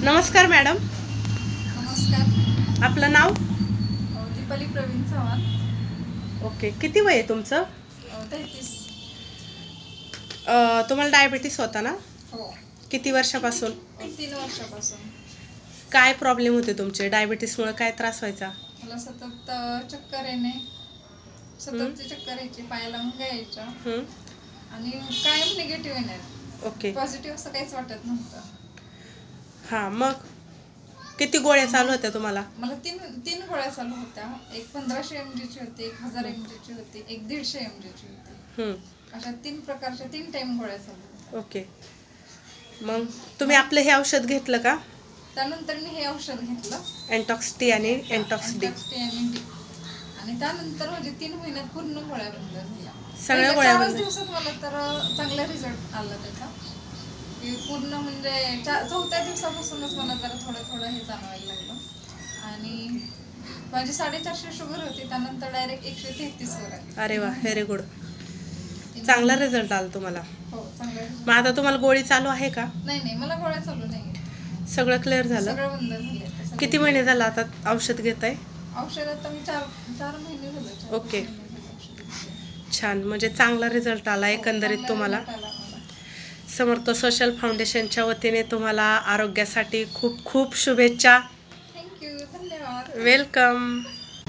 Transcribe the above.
नमस्कार मॅडम. नमस्कार. आपलं नाव? दीपाली प्रवीण चव्हाण. ओके. किती वय आहे तुमचं? 33. तुम्हाला डायबिटीस होता ना? हो. किती वर्षापासून? 3 वर्षापासून. काय प्रॉब्लेम होते तुमचे? डायबिटीसमुळे काय त्रास व्हायचा? मला सतत चक्कर येणे, सततची चक्कर यायची, पायाला मुंग्या यायच्या आणि कायम निगेटिव्ह येणार. ओके. पॉझिटिव्ह असं काहीच वाटत नव्हतं. हां, मग किती गोळ्या चालू होत्या तुम्हाला? मला तीन गोळ्या चालू होत्या. एक 1500 mg ची होती, 1000 mg ची होती, एक 150 mg ची होती. अशा 3 प्रकारच्या 3 टाइम गोळ्या चालू होत्या. ओके. मग तुम्ही आपलं हे औषध घेतलं का? त्यानंतर मी हे औषध घेतलं, एंटॉक्स टी आणि एंटॉक्स डी. आणि त्यानंतर म्हणजे 3 महिन्यात पूर्ण गोळ्या बंद झाल्या. सगळ्या गोळ्या 4 बंद? दिवसात मला तर चांगला रिझल्ट आला त्याचा. की पूर्ण म्हणजे 4थ्या दिवसापासूनच मला जरा थोडं हे जाणवायला लागलं. आणि माझी 450 शुगर होती, त्यानंतर डायरेक्ट 133 वर आली. अरे वा, व्हेरी गुड. चांगला रिझल्ट आला तुम्हाला. हो, चांगला. मग आता तुम्हाला गोळी चालू आहे का? नाही, मला गोळ्या चालू नाही. सगळं क्लिअर झालं? सगळं बंद झालं. किती महिने झालं आता औषध घेत आहे? औषध आता मी 4 महिने झाले. ओके. छान. म्हणजे चांगला रिझल्ट आला एकंदरीत तुम्हाला. समर्थ सोशल फाउंडेशनच्या वतीने तुम्हाला आरोग्यासाठी खूप खूप शुभेच्छा. थँक्यू. धन्यवाद. वेलकम.